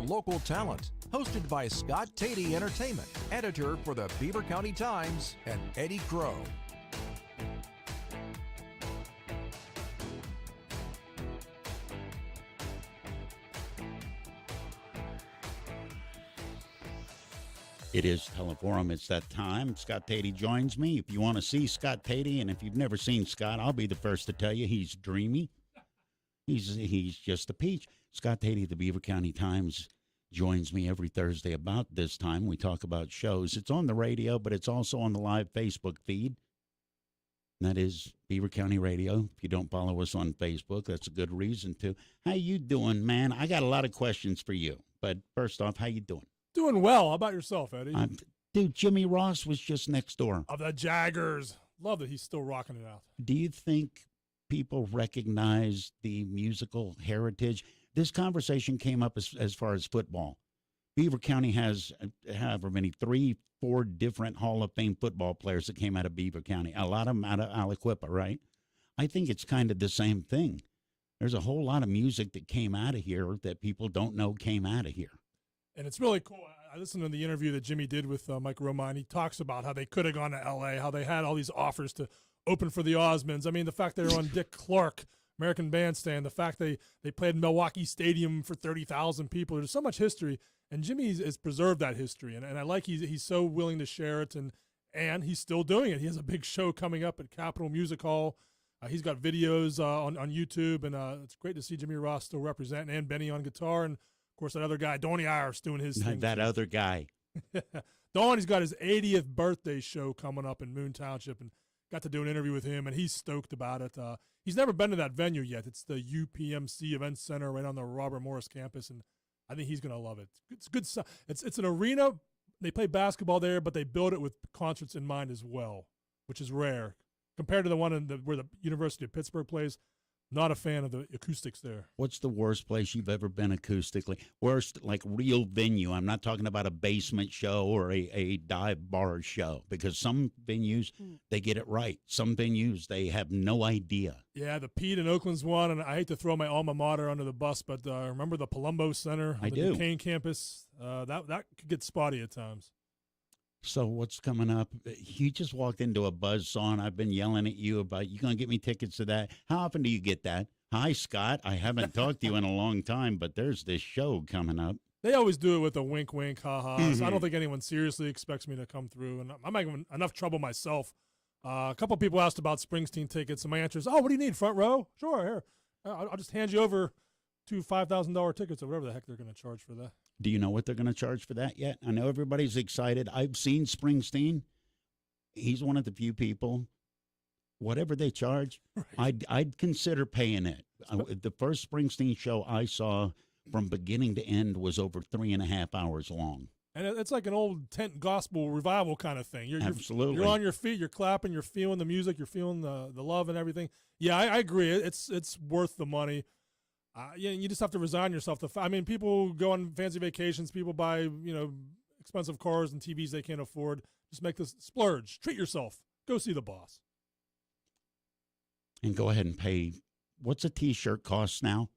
and local talent. Hosted by Scott Tady Entertainment, editor for the Beaver County Times, and Eddie Crow. It is Teleforum. It's that time. Scott Tady joins me. If you want to see Scott Tady, and if you've never seen Scott, I'll be the first to tell you he's dreamy. He's just a peach. Scott Tady, the Beaver County Times, joins me every Thursday about this time. We talk about shows. It's on the radio, but it's also on the live Facebook feed. And that is Beaver County Radio. If you don't follow us on Facebook, that's a good reason to. How you doing, man? I got a lot of questions for you. But first off, how you doing? Doing well. How about yourself, Eddie? Dude, Jimmy Ross was just next door. Of the Jaggers. Love that he's still rocking it out. Do you think people recognize the musical heritage? This conversation came up as far as football. Beaver County has however many, 3-4 different Hall of Fame football players that came out of Beaver County. A lot of them out of Aliquippa, right? I think it's kind of the same thing. There's a whole lot of music that came out of here that people don't know came out of here. And it's really cool. I listened to the interview that Jimmy did with Mike Roma, and he talks about how they could have gone to L.A., how they had all these offers to open for the Osmonds. I mean, the fact they were on Dick Clark, American Bandstand, the fact they played Milwaukee Stadium for 30,000 people. There's so much history, and Jimmy has preserved that history, and I like he's so willing to share it, and he's still doing it. He has a big show coming up at Capitol Music Hall. He's got videos on YouTube, and it's great to see Jimmy Ross still representing, and Benny on guitar, and of course, that other guy, Donnie Irish, doing his thing. That other guy. Donnie's got his 80th birthday show coming up in Moon Township, and got to do an interview with him, and he's stoked about it. He's never been to that venue yet. It's the UPMC Event Center right on the Robert Morris campus, and I think he's going to love it. It's good stuff. It's an arena. They play basketball there, but they build it with concerts in mind as well, which is rare. Compared to the one where the University of Pittsburgh plays, not a fan of the acoustics there. What's the worst place you've ever been acoustically? Worst, like real venue. I'm not talking about a basement show or a dive bar show, because some venues, they get it right. Some venues, they have no idea. Yeah, the Pete in Oakland's one, and I hate to throw my alma mater under the bus, but remember the Palumbo Center on the Duquesne campus? That could get spotty at times. So what's coming up? You just walked into a buzzsaw, and I've been yelling at you about, you going to get me tickets to that? How often do you get that? Hi, Scott. I haven't talked to you in a long time, but there's this show coming up. They always do it with a wink, wink, ha-ha. Mm-hmm. So I don't think anyone seriously expects me to come through, and I'm making enough trouble myself. A couple of people asked about Springsteen tickets, and my answer is, what do you need, front row? Sure, here. I'll just hand you over 2 $5,000 tickets or whatever the heck they're going to charge for that. Do you know what they're going to charge for that yet? I know everybody's excited. I've seen Springsteen. He's one of the few people, whatever they charge, right, I'd consider paying it. The first Springsteen show I saw from beginning to end was over 3.5 hours long. And it's like an old tent gospel revival kind of thing. Absolutely. You're on your feet, you're clapping, you're feeling the music, you're feeling the love and everything. Yeah, I agree. It's worth the money. You just have to resign yourself to. People go on fancy vacations. People buy, expensive cars and TVs they can't afford. Just make this splurge. Treat yourself. Go see the boss. And go ahead and pay. What's a T-shirt cost now?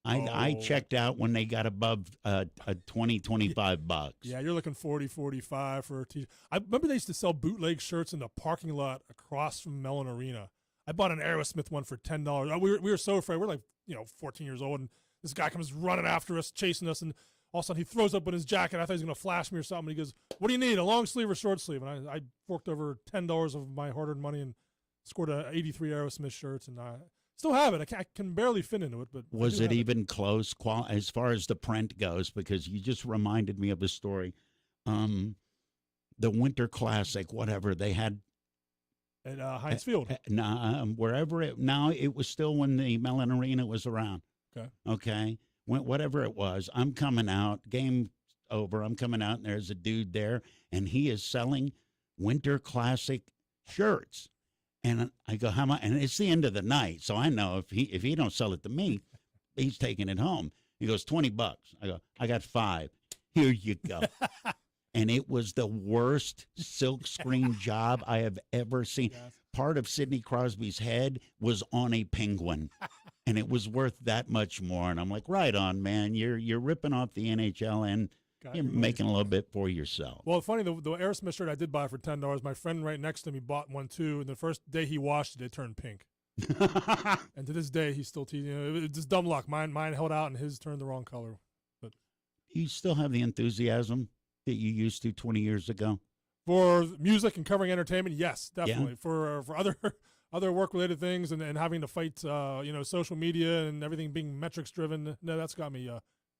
I checked out when they got above $20-$25. Yeah, you're looking $40-$45 for a T-shirt. I remember they used to sell bootleg shirts in the parking lot across from Mellon Arena. I bought an Aerosmith one for $10. We were so afraid. We're like 14 years old, and this guy comes running after us, chasing us, and all of a sudden he throws up in his jacket. I thought he was going to flash me or something. And he goes, "What do you need, a long sleeve or short sleeve?" And I forked over $10 of my hard-earned money and scored a 83 Aerosmith shirts, and I still have it. I can barely fit into it. But was it even close as far as the print goes? Because you just reminded me of a story. The Winter Classic, whatever, they had at Heinz Field. Wherever it was still when the Mellon Arena was around. Okay. Whatever it was, I'm coming out, game over, I'm coming out, and there's a dude there, and he is selling Winter Classic shirts. And I go, how much? And it's the end of the night, so I know if he don't sell it to me, he's taking it home. He goes, $20. I go, I got 5. Here you go. And it was the worst silk screen job I have ever seen. Yes. Part of Sidney Crosby's head was on a penguin. and it was worth that much more. And I'm like, right on, man. You're ripping off the NHL and you're making a little bit for yourself. Well, funny, the Aerosmith shirt I did buy for $10, my friend right next to me bought one too, and the first day he washed it, it turned pink. And to this day, he's still teasing. It was just dumb luck. Mine held out, and his turned the wrong color. But you still have the enthusiasm that you used to 20 years ago? For music and covering entertainment, yes, definitely. Yeah. For other work related things and having to fight, social media and everything being metrics driven, no, that's got me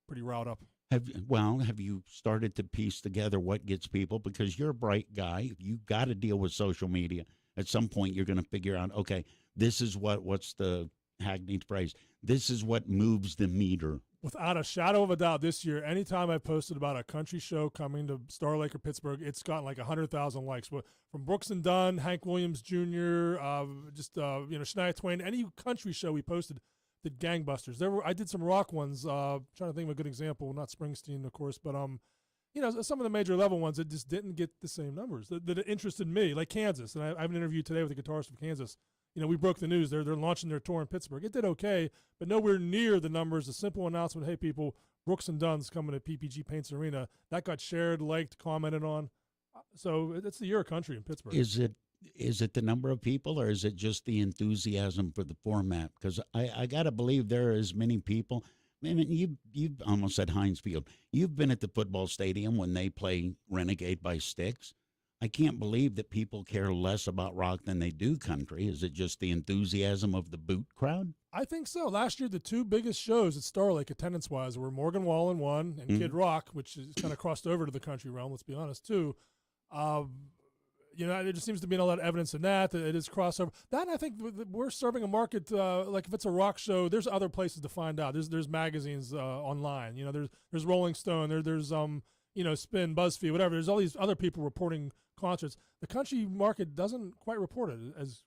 pretty riled up. Have you started to piece together what gets people? Because you're a bright guy. You got to deal with social media. At some point, you're going to figure out, okay, this is what's the hackneyed phrase? This is what moves the meter. Without a shadow of a doubt, this year, anytime I posted about a country show coming to Star Lake or Pittsburgh, it's gotten like 100,000 likes. From Brooks and Dunn, Hank Williams Jr., Shania Twain, any country show we posted did gangbusters. I did some rock ones. Trying to think of a good example. Not Springsteen, of course, but some of the major level ones that just didn't get the same numbers that interested me, like Kansas. And I have an interview today with the guitarist of Kansas. We broke the news. They're launching their tour in Pittsburgh. It did okay, but nowhere near the numbers. A simple announcement, hey, people, Brooks and Dunn's coming to PPG Paints Arena. That got shared, liked, commented on. So it's the year of country in Pittsburgh. Is it the number of people, or is it just the enthusiasm for the format? Because I got to believe there are as many people. I mean, you almost said Heinz Field. You've been at the football stadium when they play Renegade by Styx. I can't believe that people care less about rock than they do country. Is it just the enthusiasm of the boot crowd? I think so. Last year, the two biggest shows at Star Lake attendance-wise were Morgan Wallen one and Kid Rock, which is kind of crossed over to the country realm, let's be honest, too. There just seems to be a lot of evidence in that it is crossover. That, I think, we're serving a market, like if it's a rock show, there's other places to find out. There's magazines online. There's Rolling Stone. There's Spin, BuzzFeed, whatever. There's all these other people reporting concerts. The country market doesn't quite report it as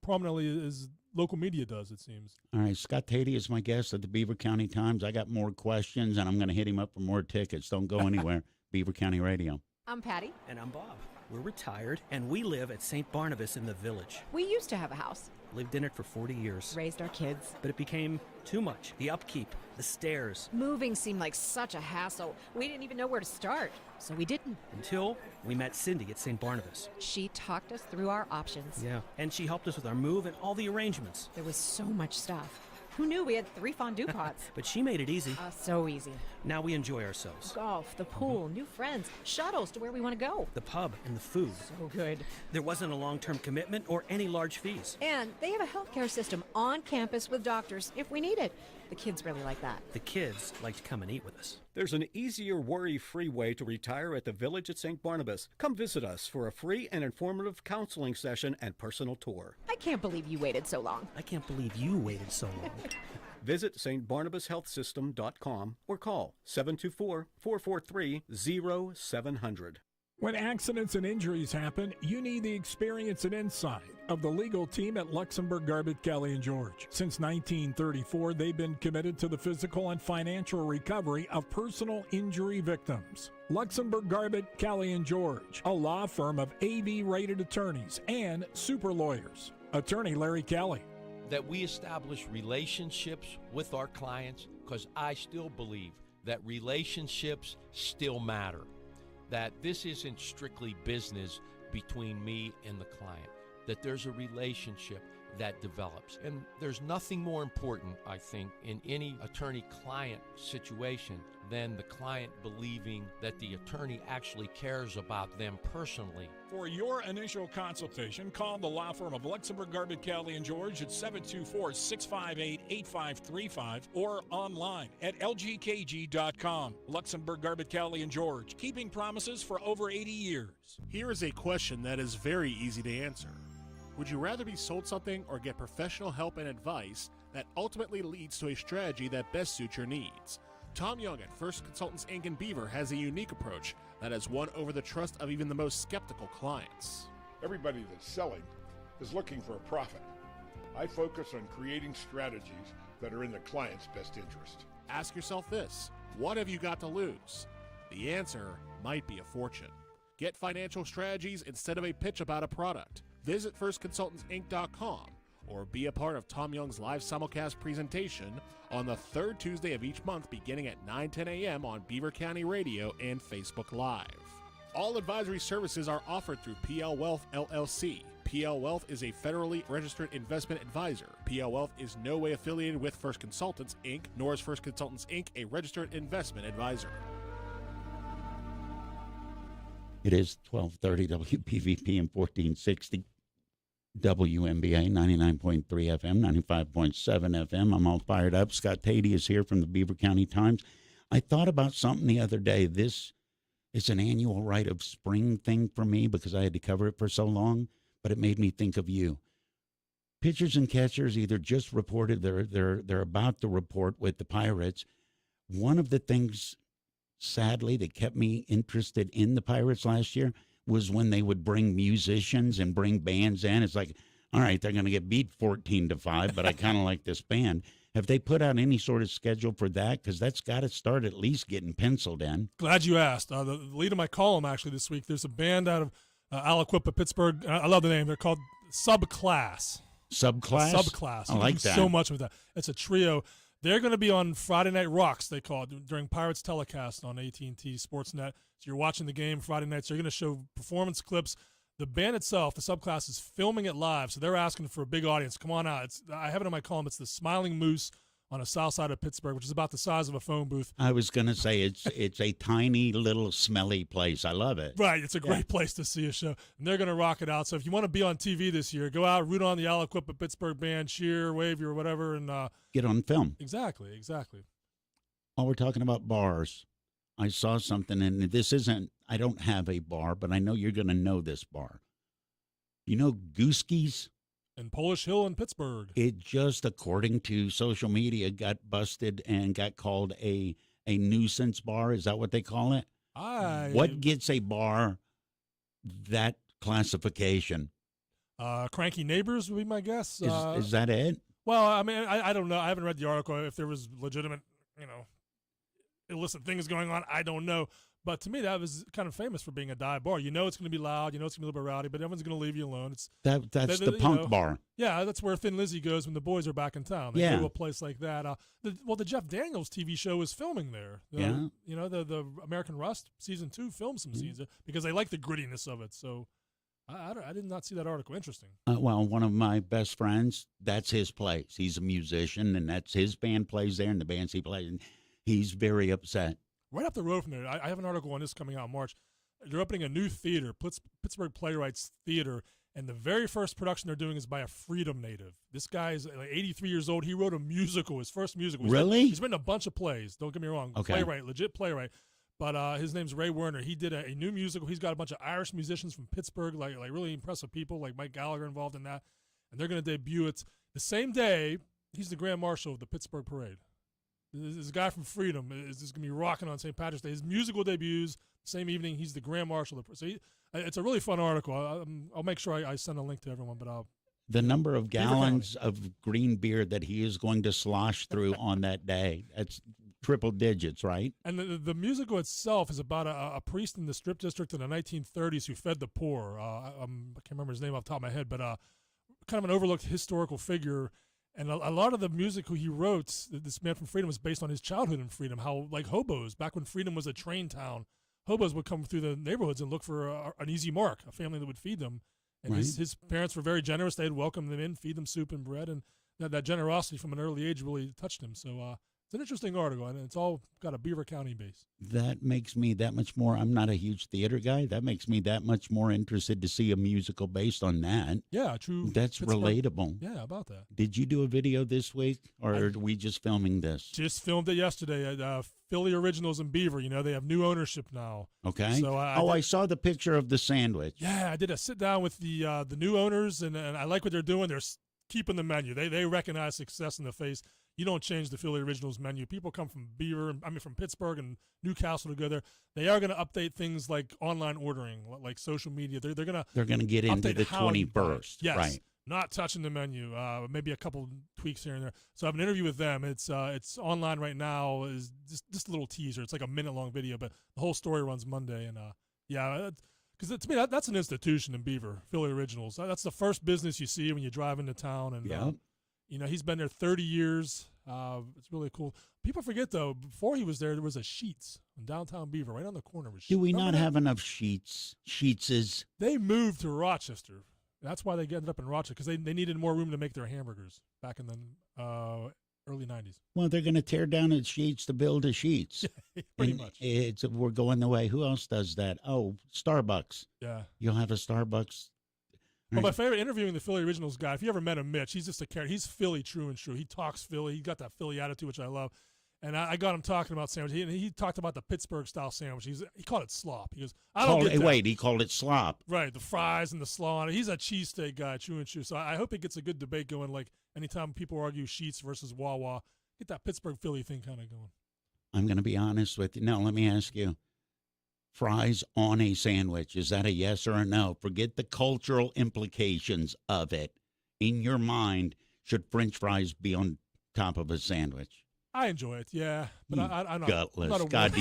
prominently as local media does, it seems. All right, Scott Tady is my guest at the Beaver County Times. I got more questions, and I'm going to hit him up for more tickets. Don't go anywhere. Beaver County Radio. I'm Patty. And I'm Bob. We're retired, and we live at St. Barnabas in the Village. We used to have a house. Lived in it for 40 years. Raised our kids. But it became too much. The upkeep, the stairs. Moving seemed like such a hassle. We didn't even know where to start, so we didn't. Until we met Cindy at St. Barnabas. She talked us through our options. Yeah, and she helped us with our move and all the arrangements. There was so much stuff. Who knew we had 3 fondue pots? But she made it easy. So easy. Now we enjoy ourselves. Golf, the pool, new friends, shuttles to where we want to go. The pub and the food. So good. There wasn't a long-term commitment or any large fees. And they have a healthcare system on campus with doctors if we need it. The kids really like that. The kids like to come and eat with us. There's an easier, worry-free way to retire at the Village at St. Barnabas. Come visit us for a free and informative counseling session and personal tour. I can't believe you waited so long. I can't believe you waited so long. Visit stbarnabashealthsystem.com or call 724-443-0700. When accidents and injuries happen, you need the experience and insight of the legal team at Luxembourg, Garbett, Kelly & George. Since 1934, they've been committed to the physical and financial recovery of personal injury victims. Luxembourg, Garbett, Kelly & George, a law firm of AV-rated attorneys and super lawyers. Attorney Larry Kelly. That we establish relationships with our clients, because I still believe that relationships still matter. That this isn't strictly business between me and the client, that there's a relationship that develops. And there's nothing more important, I think, in any attorney-client situation than the client believing that the attorney actually cares about them personally. For your initial consultation, call the law firm of Luxembourg, Garbett, Kelly & George at 724-658-8535 or online at lgkg.com. Luxembourg, Garbett, Kelly & George, keeping promises for over 80 years. Here is a question that is very easy to answer. Would you rather be sold something or get professional help and advice that ultimately leads to a strategy that best suits your needs? Tom Young at First Consultants Inc. in Beaver has a unique approach that has won over the trust of even the most skeptical clients. Everybody that's selling is looking for a profit. I focus on creating strategies that are in the client's best interest. Ask yourself this: what have you got to lose? The answer might be a fortune. Get financial strategies instead of a pitch about a product. Visit firstconsultantsinc.com or be a part of Tom Young's live simulcast presentation on the third Tuesday of each month beginning at 9:10 a.m. on Beaver County Radio and Facebook Live. All advisory services are offered through PL Wealth LLC. PL Wealth is a federally registered investment advisor. PL Wealth is no way affiliated with First Consultants, Inc., nor is First Consultants, Inc. a registered investment advisor. It is 1230 WPVP and 1460 WMBA, 99.3 FM, 95.7 FM. I'm all fired up. Scott Tady is here from the Beaver County Times. I thought about something the other day. This is an annual rite of spring thing for me because I had to cover it for so long, but it made me think of you. Pitchers and catchers either just reported, they're about to report with the Pirates. One of the things, sadly, that kept me interested in the Pirates last year was when they would bring musicians and bring bands in. It's like, all right, they're going to get beat 14-5, but I kind of like this band. Have they put out any sort of schedule for that? Because that's got to start at least getting penciled in. Glad you asked. The lead of my column, actually, this week, there's a band out of Aliquippa, Pittsburgh. I love the name. They're called Subclass. Subclass? Subclass. I like that. So much with that. It's a trio. They're going to be on Friday Night Rocks, they call it, during Pirates telecast on AT&T Sportsnet. So you're watching the game Friday night. So you're going to show performance clips. The band itself, the Subclass, is filming it live. So they're asking for a big audience. Come on out. I have it in my column. It's the Smiling Moose on the south side of Pittsburgh, which is about the size of a phone booth. I was going to say it's a tiny little smelly place. I love it. Right. It's a great place to see a show. And they're going to rock it out. So if you want to be on TV this year, go out, root on the Aliquippa Pittsburgh band, cheer, wave, or whatever. And get on film. Exactly. While we're talking about bars, I saw something, and this isn't, I don't have a bar, but I know you're going to know this bar. You know Gooski's? In Polish Hill in Pittsburgh. It just, according to social media, got busted and got called a nuisance bar. Is that what they call it? What gets a bar that classification? Cranky neighbors would be my guess. Is that it? Well, I mean, I don't know. I haven't read the article. If there was legitimate, illicit things going on, I don't know. But to me, that was kind of famous for being a dive bar. You know it's going to be loud. You know it's going to be a little bit rowdy, but everyone's going to leave you alone. That's the punk bar. Yeah, that's where Thin Lizzy goes when the boys are back in town. They go to a place like that. The Jeff Daniels TV show is filming there. The American Rust season 2 filmed some scenes there because they like the grittiness of it. So I did not see that article. Interesting. Well, one of my best friends, that's his place. He's a musician, and that's his band plays there, and the bands he plays. And he's very upset. Right up the road from there, I have an article on this coming out in March. They're opening a new theater, Pittsburgh Playwrights Theater, and the very first production they're doing is by a Freedom native. This guy is like 83 years old. He wrote a musical, his first musical. Really? He's written a bunch of plays. Don't get me wrong. Okay. Playwright, legit playwright. But his name's Ray Werner. He did a new musical. He's got a bunch of Irish musicians from Pittsburgh, like really impressive people, like Mike Gallagher involved in that. And they're going to debut it the same day. He's the Grand Marshal of the Pittsburgh Parade. This guy from Freedom is going to be rocking on St. Patrick's Day. His musical debuts the same evening. He's the Grand Marshal. So it's a really fun article. I'll make sure I send a link to everyone. But the number of gallons of green beer that he is going to slosh through on that day, that's triple digits, right? And the musical itself is about a priest in the Strip District in the 1930s who fed the poor. I can't remember his name off the top of my head, but kind of an overlooked historical figure. And a lot of the music he wrote, this man from Freedom, was based on his childhood in Freedom, how, like, hobos, back when Freedom was a train town, hobos would come through the neighborhoods and look for an easy mark, a family that would feed them. And right. his parents were very generous. They'd welcome them in, feed them soup and bread, and that generosity from an early age really touched him. So it's an interesting article, and it's all got a Beaver County base. That makes me that much more. I'm not a huge theater guy. That makes me that much more interested to see a musical based on that. Yeah, true. That's relatable. Yeah, about that. Did you do a video this week, or are we just filming this? Just filmed it yesterday at Philly Originals in Beaver. They have new ownership now. Okay. So I saw the picture of the sandwich. Yeah, I did a sit down with the new owners, and I like what they're doing. They're keeping the menu. They recognize success in the face. You don't change the Philly Originals menu. People come from from Pittsburgh and Newcastle to go there. They are going to update things like online ordering, like social media. They're going to get into the 21st. Yes, right. Not touching the menu. Maybe a couple tweaks here and there. So I have an interview with them. It's online right now. Is just a little teaser. It's like a minute long video, but the whole story runs Monday. And Because to me, that's an institution in Beaver, Philly Originals. That's the first business you see when you drive into town. And, he's been there 30 years. It's really cool. People forget, though, before he was there was a Sheetz in downtown Beaver, right on the corner. Do we not have enough Sheetses? They moved to Rochester. That's why they ended up in Rochester, because they needed more room to make their hamburgers back in the early 90s. Well, they're going to tear down its Sheetz to build a Sheetz. Pretty much. We're going the way. Who else does that? Oh, Starbucks. Yeah. You'll have a Starbucks. Well, my favorite interviewing the Philly Originals guy, if you ever met him, Mitch, he's just a character. He's Philly true and true. He talks Philly. He got that Philly attitude, which I love. And I got him talking about sandwiches. He talked about the Pittsburgh-style sandwich. He called it slop. He goes, I don't get that. Wait, he called it slop. Right, the fries and the slaw on it. He's a cheesesteak guy, true and true. So I hope it gets a good debate going, like anytime people argue Sheetz versus Wawa, get that Pittsburgh-Philly thing kind of going. I'm going to be honest with you. Now, let me ask you. Fries on a sandwich, is that a yes or a no? Forget the cultural implications of it. In your mind, should French fries be on top of a sandwich? I enjoy it, yeah. But I'm not. Gutless. I'm not God, do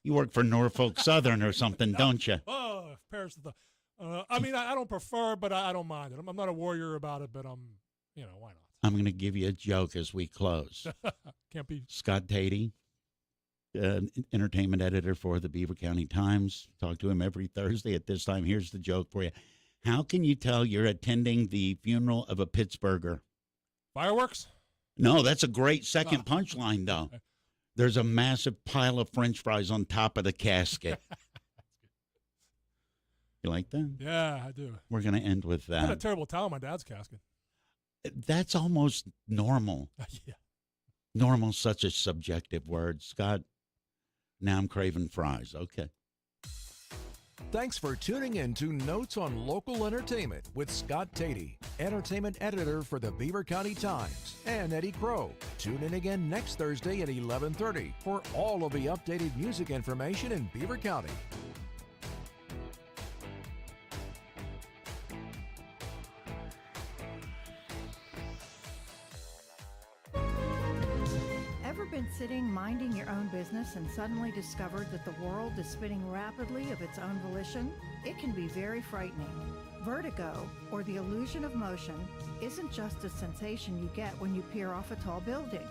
you work for Norfolk Southern or something, don't you? Oh, Paris. I mean, I don't prefer, but I don't mind it. I'm not a warrior about it, but why not? I'm going to give you a joke as we close. Can't be. Scott Tady, entertainment editor for the Beaver County Times. Talk to him every Thursday at this time. Here's the joke for you. How can you tell you're attending the funeral of a Pittsburgher? Fireworks? No, that's a great second punchline, though. Okay. There's a massive pile of French fries on top of the casket. You like that? Yeah, I do. We're going to end with that. I had a terrible towel on my dad's casket. That's almost normal. Yeah. Normal, such a subjective word. Scott, now I'm craving fries. Okay. Thanks for tuning in to Notes on Local Entertainment with Scott Tady, entertainment editor for the Beaver County Times, and Eddie Crow. Tune in again next Thursday at 11:30 for all of the updated music information in Beaver County. Ever been sitting minding your own business and suddenly discovered that the world is spinning rapidly of its own volition? It can be very frightening. Vertigo, or the illusion of motion, isn't just a sensation you get when you peer off a tall building.